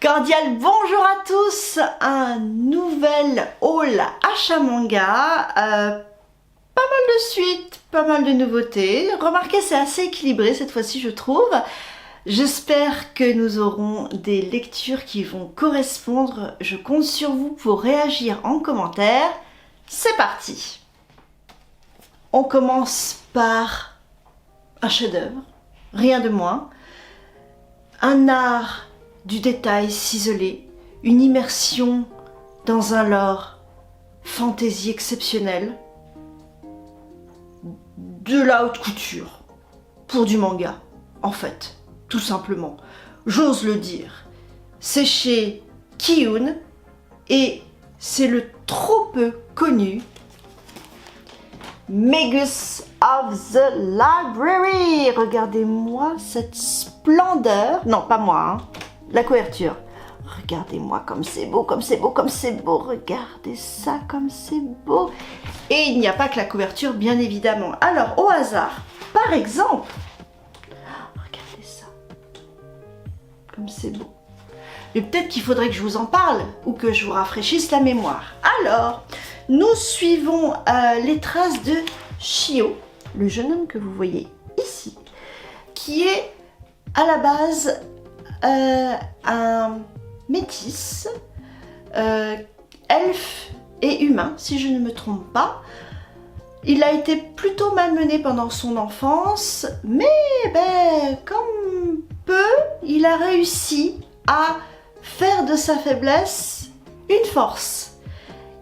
Cordial bonjour à tous, un nouvel haul achat manga, pas mal de suites, pas mal de nouveautés. Remarquez, c'est assez équilibré cette fois-ci je trouve. J'espère que nous aurons des lectures qui vont correspondre. Je compte sur vous pour réagir en commentaire. C'est parti. On commence par un chef-d'œuvre, rien de moins. Un art du détail ciselé, une immersion dans un lore fantaisie exceptionnelle, de la haute couture pour du manga, en fait, tout simplement. J'ose le dire. C'est chez Kiyun et c'est le trop peu connu Magus of the Library. Regardez-moi cette splendeur. Non, pas moi, hein. La couverture. Regardez-moi comme c'est beau, comme c'est beau, comme c'est beau. Regardez ça, comme c'est beau. Et il n'y a pas que la couverture, bien évidemment. Alors, au hasard, par exemple, regardez ça. Comme c'est beau. Mais peut-être qu'il faudrait que je vous en parle ou que je vous rafraîchisse la mémoire. Alors, nous suivons les traces de Shio, le jeune homme que vous voyez ici, qui est à la base un métis, elfe et humain, si je ne me trompe pas. Il a été plutôt malmené pendant son enfance, mais comme peu, il a réussi à faire de sa faiblesse une force.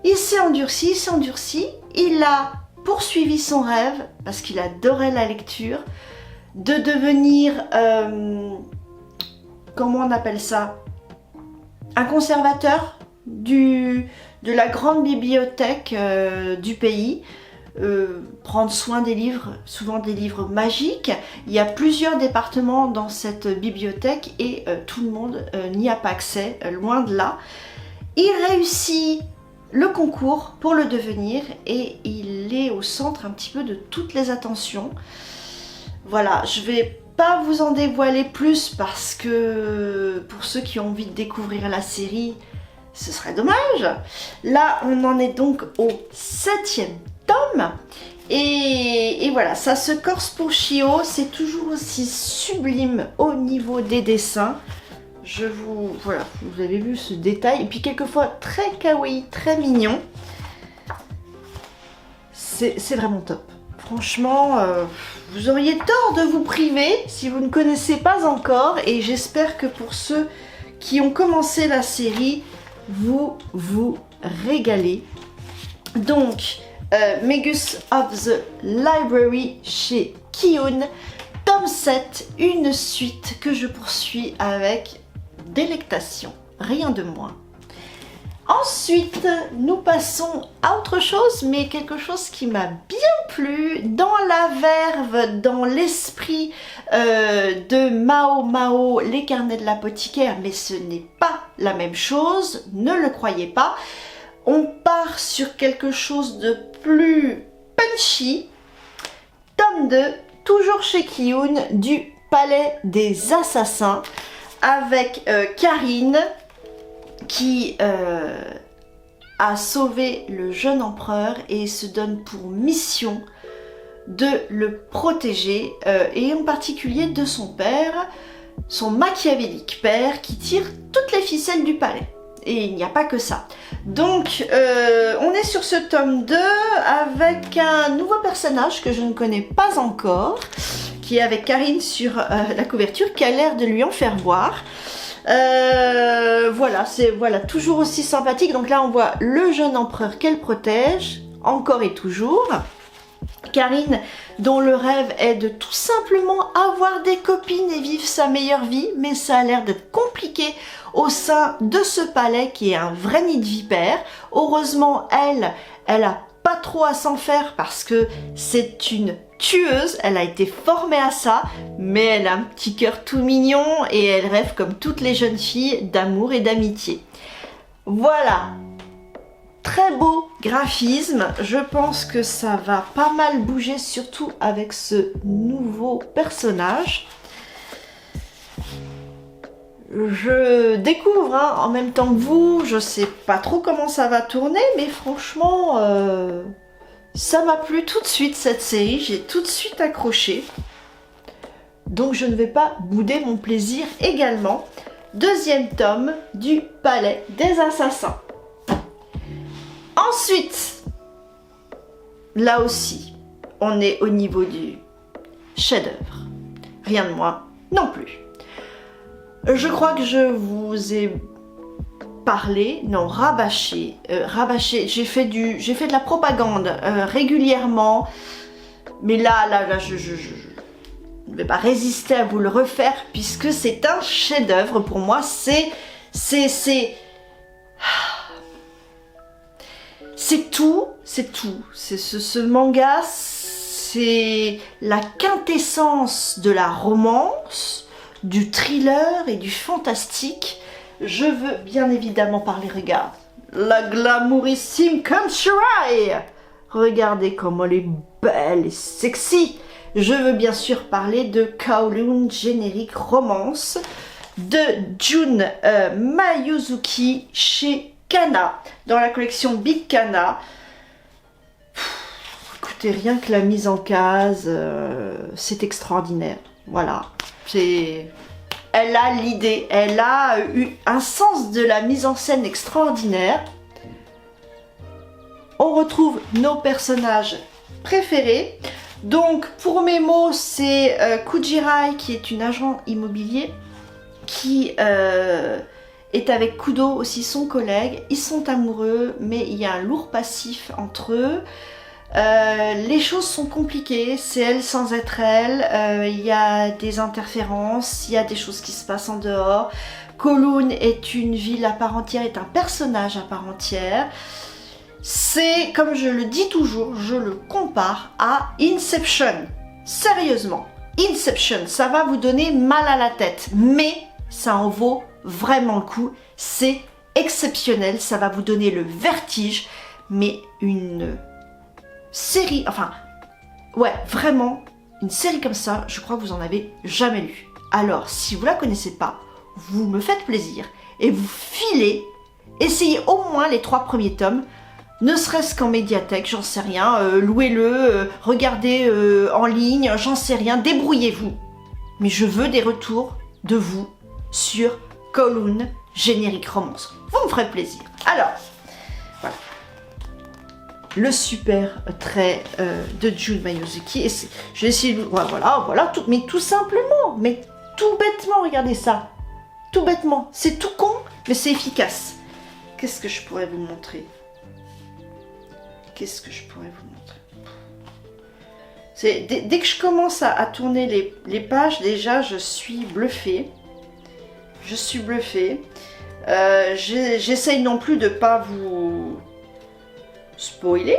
Il s'est endurci, il a poursuivi son rêve, parce qu'il adorait la lecture, de devenir, comment on appelle ça, un conservateur de la grande bibliothèque du pays, prendre soin des livres, souvent des livres magiques. Il y a plusieurs départements dans cette bibliothèque et tout le monde n'y a pas accès, loin de là. Il réussit le concours pour le devenir et il est au centre un petit peu de toutes les attentions. Voilà, je vais pas vous en dévoiler plus parce que pour ceux qui ont envie de découvrir la série, ce serait dommage. Là, on en est donc au 7e tome. Et voilà, ça se corse pour Shio, c'est toujours aussi sublime au niveau des dessins. Voilà, vous avez vu ce détail, et puis quelquefois très kawaii, très mignon. C'est vraiment top. Franchement, vous auriez tort de vous priver si vous ne connaissez pas encore, et j'espère que pour ceux qui ont commencé la série, vous vous régalez. Donc, Magus of the Library chez Kiyun, tome 7, une suite que je poursuis avec délectation, rien de moins. Ensuite, nous passons à autre chose, mais quelque chose qui m'a bien plu, dans la verve, dans l'esprit de Mao Mao, les carnets de l'apothicaire, mais ce n'est pas la même chose, ne le croyez pas. On part sur quelque chose de plus punchy. Tome 2, toujours chez Kiyun, du Palais des Assassins, avec Karine qui a sauvé le jeune empereur et se donne pour mission de le protéger, et en particulier de son père, son machiavélique père qui tire toutes les ficelles du palais. Et il n'y a pas que ça. Donc, on est sur ce tome 2 avec un nouveau personnage que je ne connais pas encore, qui est avec Karine sur la couverture, qui a l'air de lui en faire voir. Voilà, c'est toujours aussi sympathique. Donc là, on voit le jeune empereur qu'elle protège, encore et toujours. Karine, dont le rêve est de tout simplement avoir des copines et vivre sa meilleure vie, mais ça a l'air d'être compliqué au sein de ce palais qui est un vrai nid de vipères. Heureusement, elle a pas trop à s'en faire parce que c'est une tueuse, elle a été formée à ça, mais elle a un petit cœur tout mignon et elle rêve comme toutes les jeunes filles d'amour et d'amitié. Voilà. Très beau graphisme, je pense que ça va pas mal bouger, surtout avec ce nouveau personnage. Je découvre hein, en même temps que vous, je sais pas trop comment ça va tourner, mais franchement, ça m'a plu tout de suite cette série, j'ai tout de suite accroché. Donc je ne vais pas bouder mon plaisir également. Deuxième tome du Palais des Assassins. Ensuite, là aussi, on est au niveau du chef-d'œuvre. Rien de moins non plus. Je crois que je vous ai parlé, non, rabâché, j'ai fait de la propagande régulièrement, mais là, je ne vais pas résister à vous le refaire puisque c'est un chef-d'œuvre pour moi. C'est tout. Ce manga, c'est la quintessence de la romance, du thriller et du fantastique. Je veux bien évidemment parler, regarde, la glamourissime Kanshirai. Regardez comme elle est belle et sexy. Je veux bien sûr parler de Kowloon Générique Romance de Jun Mayuzuki chez Kana, dans la collection Big Kana. Écoutez, rien que la mise en case, c'est extraordinaire. Voilà, elle a l'idée, elle a eu un sens de la mise en scène extraordinaire. On retrouve nos personnages préférés. Donc pour mes mots, c'est Kujirai qui est une agent immobilier qui est avec Kudo, aussi son collègue. Ils sont amoureux, mais il y a un lourd passif entre eux. Les choses sont compliquées, c'est elle sans être elle, il y a des interférences, il y a des choses qui se passent en dehors. Kowloon est une ville à part entière, est un personnage à part entière. C'est, comme je le dis toujours, je le compare à Inception. Sérieusement, Inception, ça va vous donner mal à la tête, mais ça en vaut vraiment le coup. C'est exceptionnel, ça va vous donner le vertige, mais une série, enfin, ouais, vraiment, une série comme ça, je crois que vous en avez jamais lu. Alors, si vous la connaissez pas, vous me faites plaisir et vous filez, essayez au moins les 3 premiers tomes, ne serait-ce qu'en médiathèque, j'en sais rien, louez-le, regardez en ligne, j'en sais rien, débrouillez-vous. Mais je veux des retours de vous sur Kowloon Générique Romance. Vous me ferez plaisir. Alors, voilà. Le super trait de Jun Mayuzuki. Et je vais essayer de... Voilà, tout, mais tout simplement, mais tout bêtement, regardez ça. Tout bêtement. C'est tout con, mais c'est efficace. Qu'est-ce que je pourrais vous montrer? Qu'est-ce que je pourrais vous montrer? Dès que je commence à tourner les pages, déjà, je suis bluffée. Je suis bluffée. J'essaye non plus de pas vous spoiler.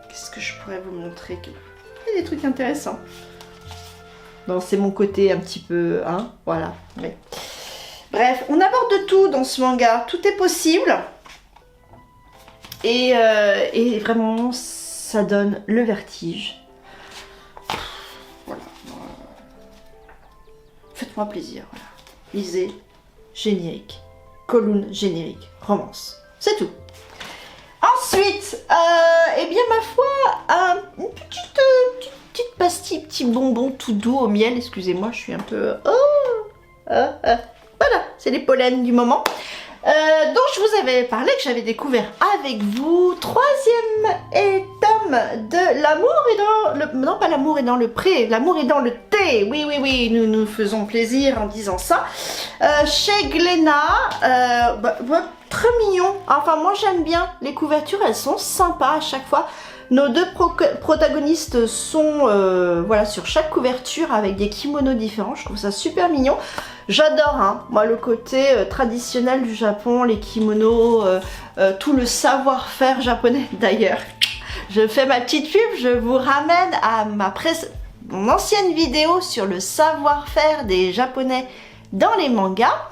Qu'est-ce que je pourrais vous montrer? Il y a des trucs intéressants. Non, c'est mon côté un petit peu... Hein, voilà. Mais... Bref, on aborde tout dans ce manga. Tout est possible. Et vraiment, ça donne le vertige. Voilà. Faites-moi plaisir. Voilà. Lisez. Générique. Kowloon Générique Romance. C'est tout. Ensuite, eh bien ma foi, une petite pastille, petit bonbon tout doux au miel. Excusez-moi, je suis un peu... voilà, c'est les pollens du moment. Donc je vous avais parlé que j'avais découvert avec vous 3e tome de L'amour est dans le... Non, pas L'amour est dans le pré, L'amour est dans le thé. Oui, nous nous faisons plaisir en disant ça. Chez Glénat, très mignon. Enfin, moi j'aime bien. Les couvertures, elles sont sympas à chaque fois. Nos 2 protagonistes sont voilà, sur chaque couverture avec des kimonos différents. Je trouve ça super mignon. J'adore, hein, moi, le côté traditionnel du Japon, les kimonos, tout le savoir-faire japonais. D'ailleurs, je fais ma petite pub, je vous ramène à mon ancienne vidéo sur le savoir-faire des Japonais dans les mangas.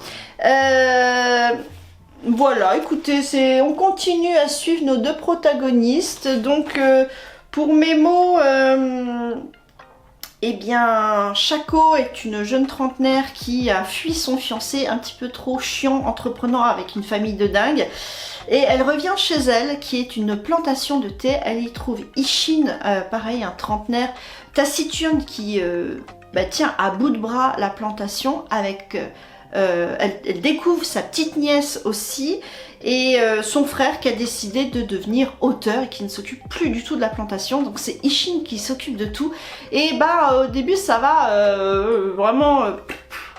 Voilà, écoutez, on continue à suivre nos 2 protagonistes. Donc, pour mes mots, Eh bien, Shako est une jeune trentenaire qui a fui son fiancé un petit peu trop chiant, entreprenant avec une famille de dingue. Et elle revient chez elle, qui est une plantation de thé. Elle y trouve Ishin, pareil, un trentenaire taciturne qui tient à bout de bras la plantation avec... elle découvre sa petite nièce aussi et son frère qui a décidé de devenir auteur et qui ne s'occupe plus du tout de la plantation, donc c'est Ishin qui s'occupe de tout. Et au début ça va vraiment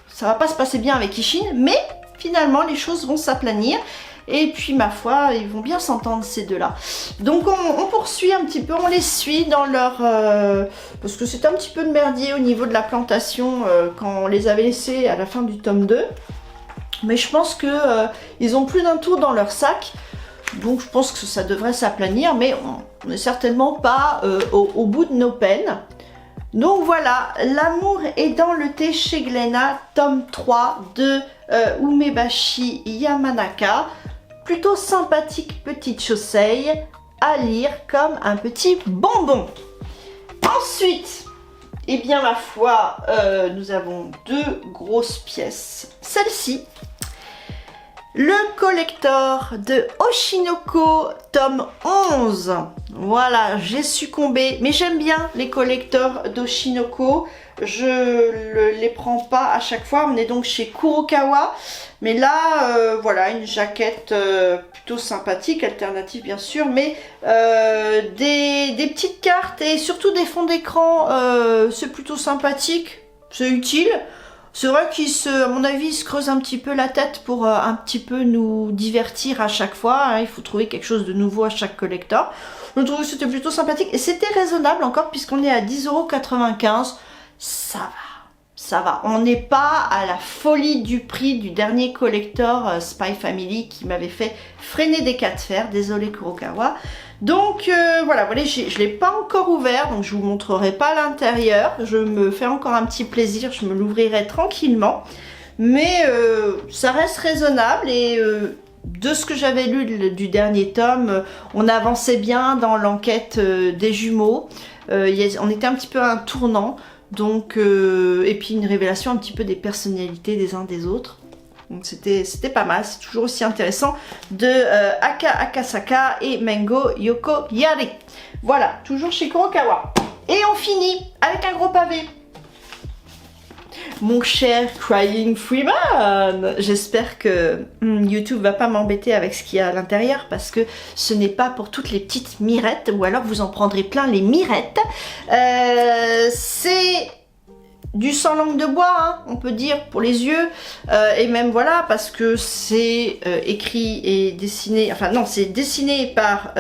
ça va pas se passer bien avec Ishin, mais finalement les choses vont s'aplanir. Et puis ma foi, ils vont bien s'entendre ces deux-là. Donc on poursuit un petit peu, on les suit dans leur... parce que c'était un petit peu de merdier au niveau de la plantation quand on les avait laissés à la fin du tome 2. Mais je pense que ils ont plus d'un tour dans leur sac. Donc je pense que ça devrait s'aplanir, mais on n'est certainement pas au bout de nos peines. Donc voilà, L'amour est dans le thé chez Glénat, tome 3 de Umebashi Yamanaka. Plutôt sympathique petite chaussée à lire comme un petit bonbon. Ensuite, eh bien ma foi, nous avons deux grosses pièces. Celle-ci, le collector de Oshinoko, tome 11. Voilà, j'ai succombé, mais j'aime bien les collectors d'Oshinoko. Je les prends pas à chaque fois. On est donc chez Kurokawa. Mais là, voilà, une jaquette plutôt sympathique, alternative bien sûr, mais des petites cartes et surtout des fonds d'écran, c'est plutôt sympathique, c'est utile. C'est vrai à mon avis, il se creuse un petit peu la tête pour un petit peu nous divertir à chaque fois. Hein. Il faut trouver quelque chose de nouveau à chaque collector. Je trouve que c'était plutôt sympathique et c'était raisonnable encore puisqu'on est à 10,95 €. Ça va. Ça va, on n'est pas à la folie du prix du dernier collector Spy Family qui m'avait fait freiner des cas de fer, désolé Kurokawa. Donc voilà, je ne l'ai pas encore ouvert, donc je vous montrerai pas l'intérieur. Je me fais encore un petit plaisir, je me l'ouvrirai tranquillement. Mais ça reste raisonnable et de ce que j'avais lu du dernier tome, on avançait bien dans l'enquête des jumeaux. On était un petit peu à un tournant. Donc, et puis une révélation un petit peu des personnalités des uns des autres. Donc c'était pas mal, c'est toujours aussi intéressant de Aka Akasaka et Mengo Yoko Yari. Voilà, toujours chez Kurokawa. Et on finit avec un gros pavé. Mon cher Crying Freeman, j'espère que YouTube va pas m'embêter avec ce qu'il y a à l'intérieur parce que ce n'est pas pour toutes les petites mirettes ou alors vous en prendrez plein les mirettes. C'est du sans langue de bois, hein, on peut dire, pour les yeux, et même voilà, parce que c'est écrit et dessiné, enfin non, c'est dessiné par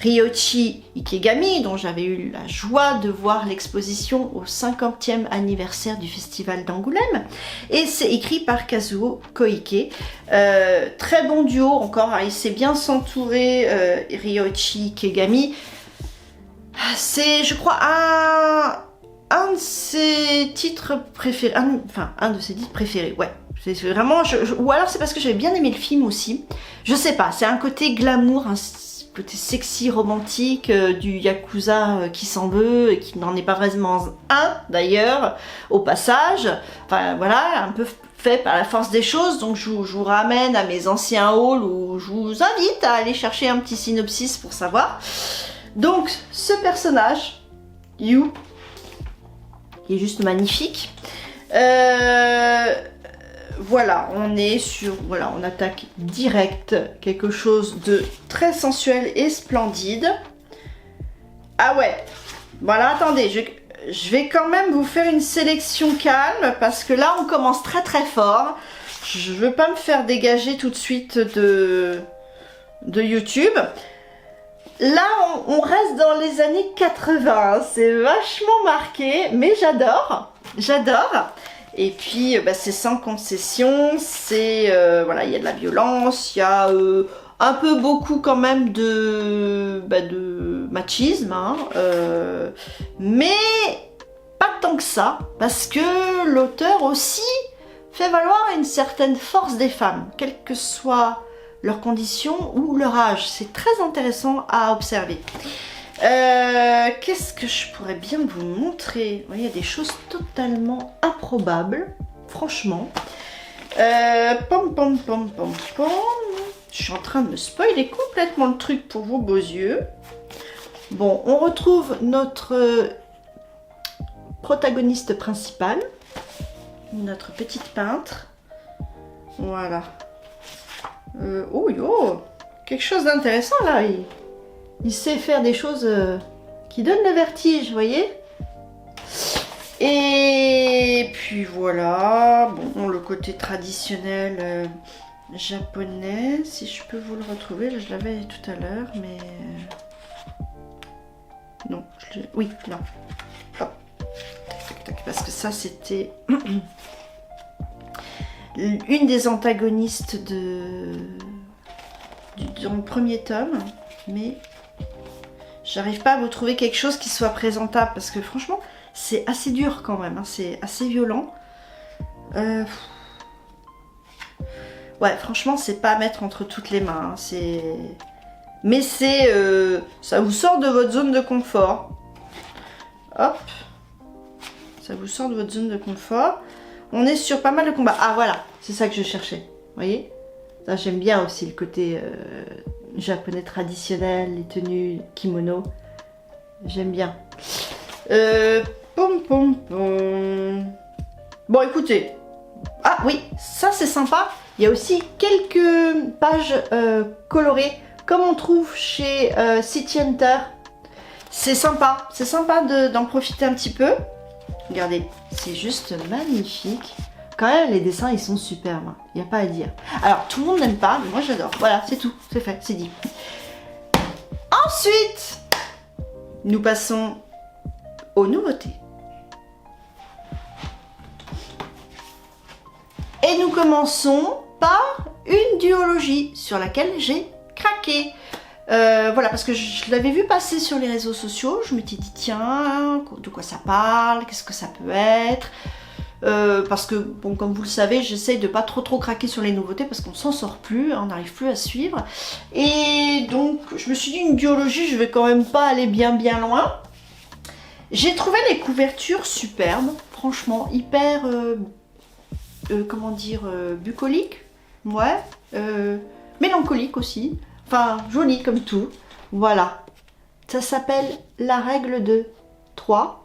Ryoichi Ikegami, dont j'avais eu la joie de voir l'exposition au 50e anniversaire du Festival d'Angoulême, et c'est écrit par Kazuo Koike. Très bon duo, encore, hein, il sait bien s'entourer, Ryoichi Ikegami. C'est, je crois, un de ses titres préférés, un de ses titres préférés, ouais. C'est vraiment, ou alors c'est parce que j'avais bien aimé le film aussi. Je sais pas, c'est un côté glamour, un côté sexy, romantique, du Yakuza qui s'en veut et qui n'en est pas vraiment un d'ailleurs, au passage. Enfin voilà, un peu fait par la force des choses, donc je vous ramène à mes anciens hauls où je vous invite à aller chercher un petit synopsis pour savoir. Donc ce personnage, Yu, qui est juste magnifique. Voilà, on est sur... Voilà, on attaque direct quelque chose de très sensuel et splendide. Ah ouais. Voilà, attendez, je vais quand même vous faire une sélection calme parce que là, on commence très très fort. Je veux pas me faire dégager tout de suite de YouTube. Là, on reste dans les années 80, c'est vachement marqué, mais j'adore, j'adore. Et puis, c'est sans concession, c'est, voilà, il y a de la violence, il y a un peu beaucoup quand même de machisme, hein, mais pas tant que ça, parce que l'auteur aussi fait valoir une certaine force des femmes, quelle que soit leurs conditions ou leur âge. C'est très intéressant à observer. Qu'est-ce que je pourrais bien vous montrer? Vous voyez, il y a des choses totalement improbables, franchement. Pom pom pom pom pom. Je suis en train de me spoiler complètement le truc pour vos beaux yeux. Bon, on retrouve notre protagoniste principal, notre petite peintre. Voilà. Oh yo, quelque chose d'intéressant là. Il sait faire des choses qui donnent le vertige, vous voyez. Et puis voilà, bon, le côté traditionnel japonais, si je peux vous le retrouver, là, je l'avais tout à l'heure, mais non, oui, non, hop, tac, tac, parce que ça c'était une des antagonistes dans le premier tome, mais j'arrive pas à vous trouver quelque chose qui soit présentable, parce que franchement, c'est assez dur quand même, hein, c'est assez violent. Ouais, franchement, c'est pas à mettre entre toutes les mains. Hein, mais c'est... ça vous sort de votre zone de confort. Hop. Ça vous sort de votre zone de confort. On est sur pas mal de combats. Ah, voilà, c'est ça que je cherchais. Vous voyez? Ça, j'aime bien aussi le côté japonais traditionnel, les tenues kimono. J'aime bien. Pom pom pom. Bon, écoutez. Ah oui, ça c'est sympa. Il y a aussi quelques pages colorées, comme on trouve chez City Hunter. C'est sympa d'en profiter un petit peu. Regardez, c'est juste magnifique. Quand même, les dessins, ils sont superbes. Il n'y a pas à dire. Alors, tout le monde n'aime pas, mais moi j'adore. Voilà, c'est tout, c'est fait, c'est dit. Ensuite, nous passons aux nouveautés. Et nous commençons par une duologie sur laquelle j'ai craqué. Voilà, parce que je l'avais vu passer sur les réseaux sociaux. Je m'étais dit, tiens, de quoi ça parle? Qu'est-ce que ça peut être? Parce que, bon, comme vous le savez, j'essaye de pas trop craquer sur les nouveautés parce qu'on s'en sort plus, on n'arrive plus à suivre. Et donc, je me suis dit, une duologie, je vais quand même pas aller bien loin. J'ai trouvé les couvertures superbes, franchement, hyper... comment dire, bucolique, ouais, mélancolique aussi, enfin joli comme tout, voilà. Ça s'appelle la règle de 3,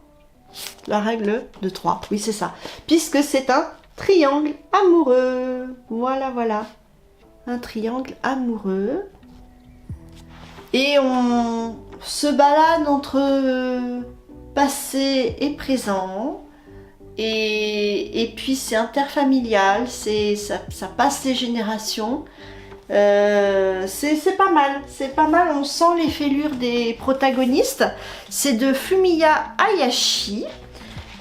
la règle de 3, oui c'est ça, puisque c'est un triangle amoureux, voilà, un triangle amoureux, et on se balade entre passé et présent. Et puis c'est interfamilial, ça passe les générations, c'est pas mal, on sent les fêlures des protagonistes. C'est de Fumiya Hayashi,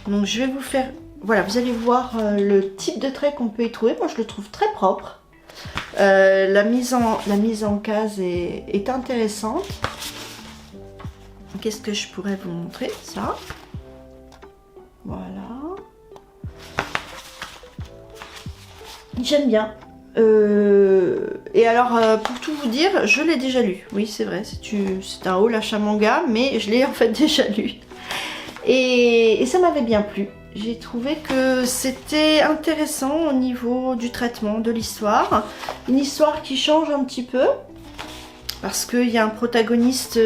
donc je vais vous faire, voilà, vous allez voir le type de trait qu'on peut y trouver. Moi je le trouve très propre, la mise en case est intéressante. Qu'est-ce que je pourrais vous montrer? Ça, voilà. J'aime bien. Et alors, pour tout vous dire, je l'ai déjà lu. Oui, c'est vrai, c'est un haul achat manga, mais je l'ai en fait déjà lu. Et ça m'avait bien plu. J'ai trouvé que c'était intéressant au niveau du traitement de l'histoire. Une histoire qui change un petit peu, parce qu'il y a un protagoniste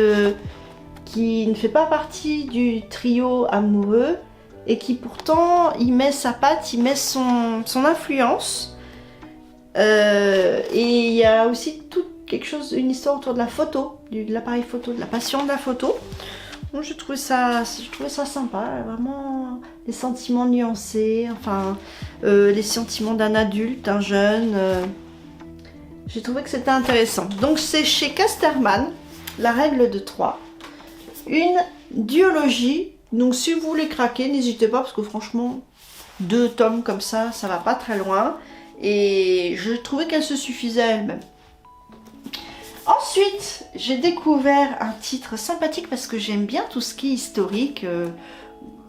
qui ne fait pas partie du trio amoureux, et qui pourtant, il met sa patte, il met son influence. Et il y a aussi une histoire autour de la photo, de l'appareil photo, de la passion de la photo. Donc je trouvais ça sympa, vraiment des sentiments nuancés, enfin les sentiments d'un adulte, d'un jeune. J'ai trouvé que c'était intéressant. Donc c'est chez Casterman, la règle de 3, une duologie. Donc si vous voulez craquer, n'hésitez pas, parce que franchement, 2 tomes comme ça va pas très loin. Et je trouvais qu'elle se suffisait à elle-même. Ensuite, j'ai découvert un titre sympathique parce que j'aime bien tout ce qui est historique.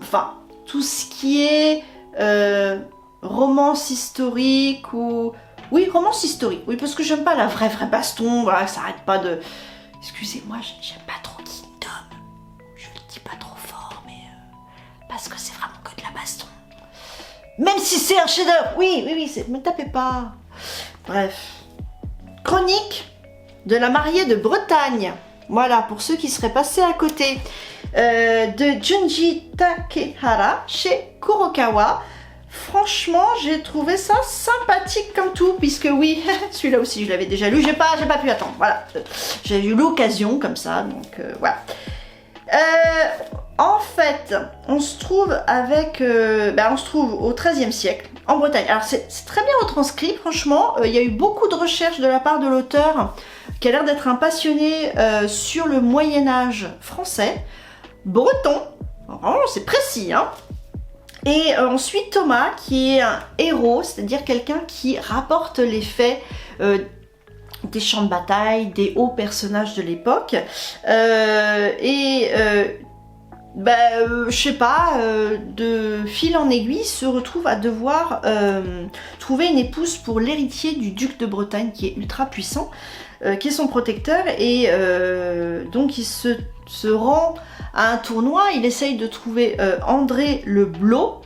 Enfin, tout ce qui est romance historique ou... Oui, romance historique. Oui, parce que j'aime pas la vraie baston. Voilà, ça arrête pas de... Excusez-moi, j'aime pas trop Kingdom. dis pas trop fort, mais parce que c'est vraiment que de la baston. Même si c'est un chef-d'œuvre, oui, me tapez pas. Bref. Chronique de la mariée de Bretagne. Voilà, pour ceux qui seraient passés à côté. De Junji Takehara chez Kurokawa. Franchement, j'ai trouvé ça sympathique comme tout, puisque oui, celui-là aussi je l'avais déjà lu, j'ai pas pu attendre, voilà. J'ai eu l'occasion comme ça, donc voilà. En fait, on se trouve avec, on se trouve au XIIIe siècle, en Bretagne. Alors c'est très bien retranscrit, franchement, il y a eu beaucoup de recherches de la part de l'auteur, qui a l'air d'être un passionné sur le Moyen-Âge français, breton, c'est précis, hein. Et ensuite Thomas, qui est un héros, c'est-à-dire quelqu'un qui rapporte les faits des champs de bataille, des hauts personnages de l'époque. Je sais pas, de fil en aiguille, se retrouve à devoir trouver une épouse pour l'héritier du duc de Bretagne, qui est ultra puissant, qui est son protecteur, et donc il se rend à un tournoi, il essaye de trouver André le Blot,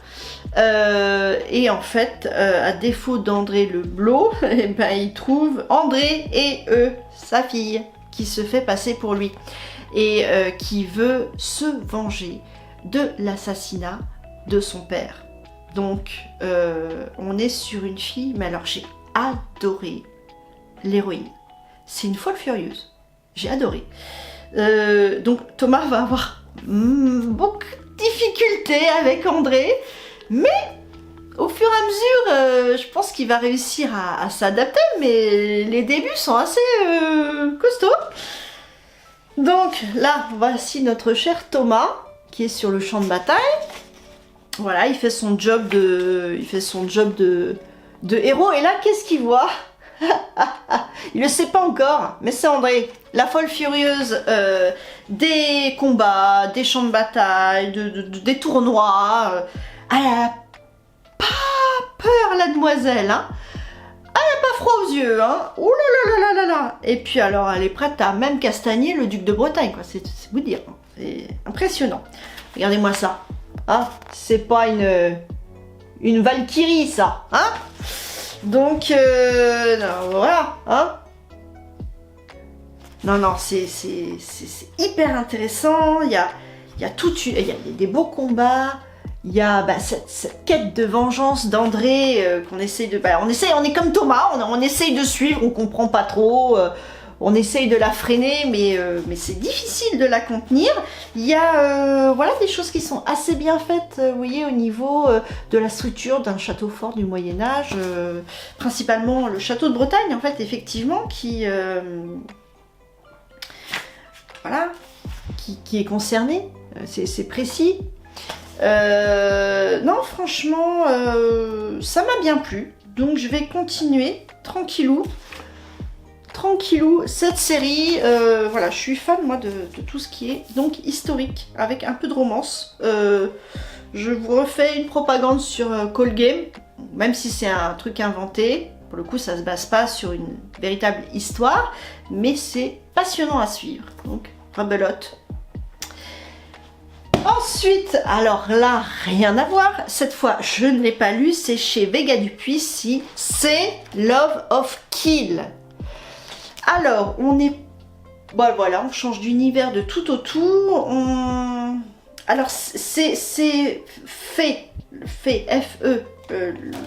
et en fait, à défaut d'André le Blot, il trouve André et sa fille, qui se fait passer pour lui, et qui veut se venger de l'assassinat de son père. Donc, on est sur une fille, mais alors j'ai adoré l'héroïne. C'est une folle furieuse, j'ai adoré. Donc Thomas va avoir beaucoup de difficultés avec André, mais au fur et à mesure, je pense qu'il va réussir à s'adapter, mais les débuts sont assez costauds. Donc là, voici notre cher Thomas, qui est sur le champ de bataille. Voilà, il fait son job de héros, et là, qu'est-ce qu'il voit? Il le sait pas encore, mais c'est André, la folle furieuse des combats, des champs de bataille, des tournois. Elle a pas peur, la demoiselle, hein. Elle a pas froid aux yeux, hein. Ouh là là là là là. Et puis alors, elle est prête à même castagner le duc de Bretagne, quoi. C'est vous dire, c'est impressionnant. Regardez-moi ça, hein. C'est pas une Valkyrie, ça, hein. Donc, voilà, hein. Non, c'est hyper intéressant. Il y a des beaux combats. Il y a cette quête de vengeance d'André qu'on essaye de... on est comme Thomas, on essaye de suivre, on comprend pas trop. On essaye de la freiner, mais c'est difficile de la contenir. Il y a des choses qui sont assez bien faites, vous voyez, au niveau de la structure d'un château fort du Moyen-Âge, principalement le château de Bretagne, en fait, effectivement, qui est concerné. C'est précis. Non, franchement, ça m'a bien plu. Donc, je vais continuer tranquillou cette série. Je suis fan moi de tout ce qui est donc historique avec un peu de romance. Je vous refais une propagande sur Call Game, même si c'est un truc inventé. Pour le coup, ça se base pas sur une véritable histoire, mais c'est passionnant à suivre. Donc, rebelote. Ensuite, alors là, rien à voir. Cette fois, je ne l'ai pas lu. C'est chez Vega Dupuis. C'est Love of Kill. Alors, on est... voilà, on change d'univers de tout au tout. Alors, c'est fait, F-E,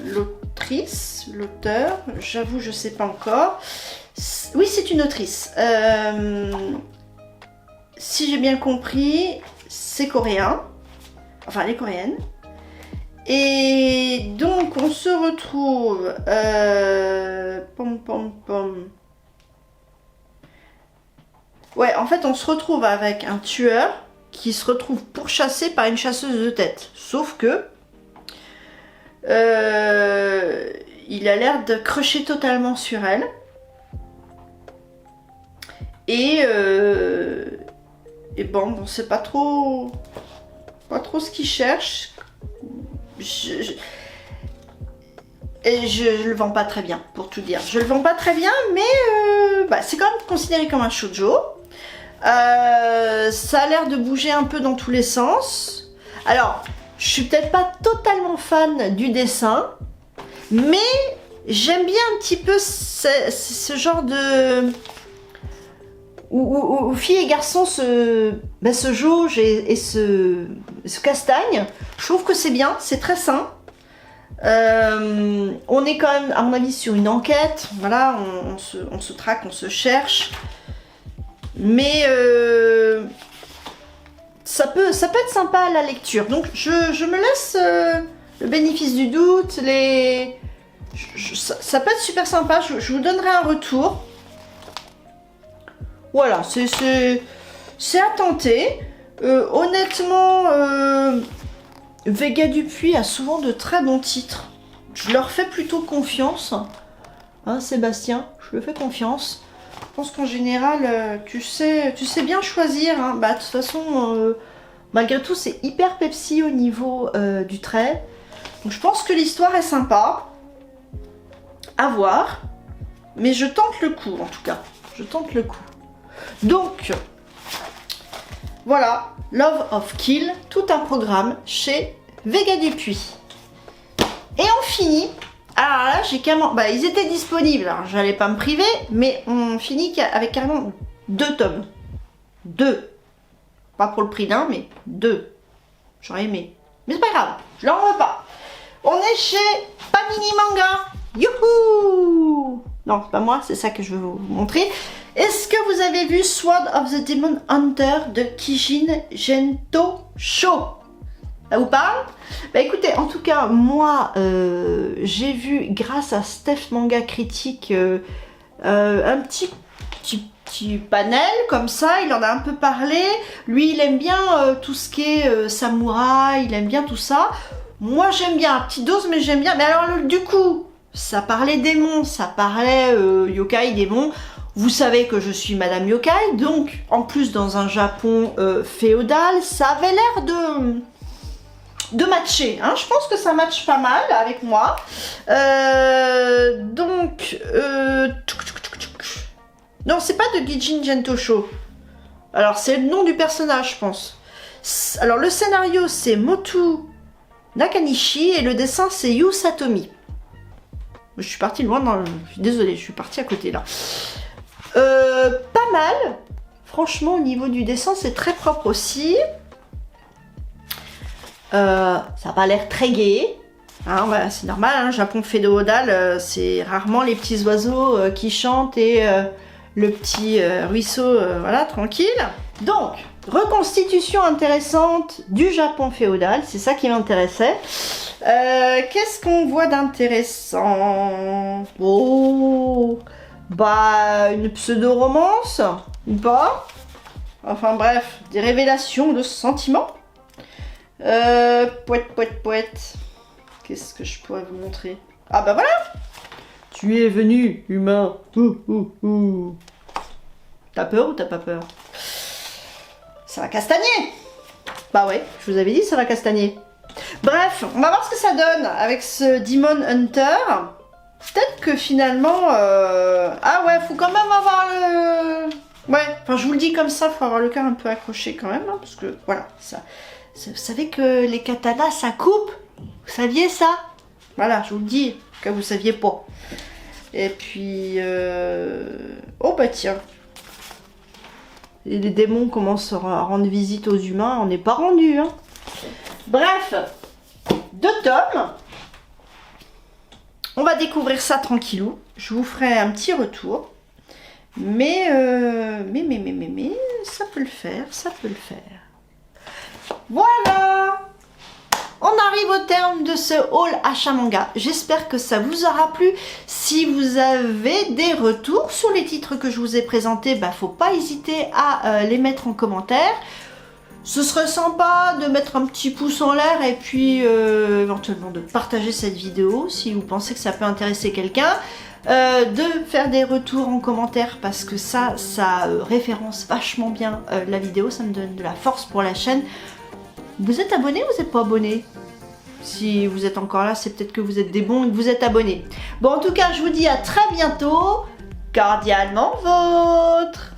l'autrice, l'auteur, j'avoue, je sais pas encore. Oui, c'est une autrice. Si j'ai bien compris, c'est coréen. Enfin, elle est coréenne. Et donc, on se retrouve... Ouais, en fait, on se retrouve avec un tueur qui se retrouve pourchassé par une chasseuse de tête. Sauf que... il a l'air de crusher totalement sur elle. Et bon, on sait pas trop ce qu'il cherche. Et je le vends pas très bien, pour tout dire. Je le vends pas très bien, mais c'est quand même considéré comme un shoujo. Ça a l'air de bouger un peu dans tous les sens. Alors, je suis peut-être pas totalement fan du dessin, mais j'aime bien un petit peu ce genre de... où filles et garçons se jaugent et se castagnent. Je trouve que c'est bien, c'est très sain. On est quand même, à mon avis, sur une enquête. Voilà, on se traque, on se cherche. Mais ça peut être sympa à la lecture. Donc je me laisse le bénéfice du doute. Ça peut être super sympa. Je vous donnerai un retour. Voilà, c'est à tenter. Honnêtement, Vega Dupuis a souvent de très bons titres. Je leur fais plutôt confiance. Hein, Sébastien, je lui fais confiance. Je pense qu'en général, tu sais bien choisir. Hein. Bah, de toute façon, malgré tout, c'est hyper Pepsi au niveau du trait. Donc je pense que l'histoire est sympa. À voir. Mais je tente le coup, en tout cas. Je tente le coup. Donc, voilà. Love of Kill, tout un programme chez Vega Dupuis. Et on finit. Alors là, j'ai carrément... Bah, ils étaient disponibles, alors j'allais pas me priver, mais on finit avec carrément 2 tomes. 2. Pas pour le prix d'un, mais 2. J'aurais aimé. Mais c'est pas grave, je leur en veux pas. On est chez Panini Manga. Youhou! Non, c'est pas moi, c'est ça que je veux vous montrer. Est-ce que vous avez vu Sword of the Demon Hunter de Kijin Gento Sho? Ça vous parle? Bah écoutez, en tout cas, moi, j'ai vu, grâce à Steph Manga Critique, un petit panel comme ça, il en a un peu parlé. Lui, il aime bien tout ce qui est samouraï, il aime bien tout ça. Moi, j'aime bien, petite dose, mais j'aime bien. Mais alors, du coup, ça parlait démons, ça parlait yokai, démons. Vous savez que je suis Madame Yokai, donc, en plus, dans un Japon féodal, ça avait l'air de matcher, hein. Je pense que ça matche pas mal avec moi. Non, c'est pas de Kijin Gento Sho. Alors, c'est le nom du personnage, je pense. Alors, le scénario, c'est Motu Nakanishi et le dessin, c'est Yu Satomi. Je suis partie loin, je suis désolée, je suis partie à côté, là. Pas mal. Franchement, au niveau du dessin, c'est très propre aussi. Ça n'a pas l'air très gai. Hein, voilà, c'est normal, hein, Japon féodal, c'est rarement les petits oiseaux qui chantent et le petit ruisseau, voilà, tranquille. Donc, reconstitution intéressante du Japon féodal, c'est ça qui m'intéressait. Qu'est-ce qu'on voit d'intéressant? Oh, bah, une pseudo-romance, ou pas? Enfin bref, des révélations de sentiments. Poète. Qu'est-ce que je pourrais vous montrer? Ah bah voilà! Tu es venu, humain. T'as peur ou t'as pas peur? Ça va castagner! Bah ouais, je vous avais dit ça va castagner. Bref, on va voir ce que ça donne avec ce Demon Hunter. Peut-être que finalement... Ah ouais, faut quand même avoir le... Ouais, enfin je vous le dis comme ça, faut avoir le cœur un peu accroché quand même, hein, parce que voilà, ça... Vous savez que les katanas, ça coupe? Vous saviez ça? Voilà, je vous le dis, que vous saviez pas. Et puis... Oh bah tiens. Et les démons commencent à rendre visite aux humains, on n'est pas rendu, hein. Bref, 2 tomes. On va découvrir ça tranquillou. Je vous ferai un petit retour. Mais ça peut le faire, ça peut le faire. Voilà! On arrive au terme de ce haul achat manga. J'espère que ça vous aura plu. Si vous avez des retours sur les titres que je vous ai présentés, bah, faut pas hésiter à les mettre en commentaire. Ce serait sympa de mettre un petit pouce en l'air et puis éventuellement de partager cette vidéo si vous pensez que ça peut intéresser quelqu'un. De faire des retours en commentaire parce que ça référence vachement bien la vidéo, ça me donne de la force pour la chaîne. Vous êtes abonné ou vous n'êtes pas abonné? Si vous êtes encore là, c'est peut-être que vous êtes des bons et que vous êtes abonnés. Bon, en tout cas, je vous dis à très bientôt. Cordialement vôtre.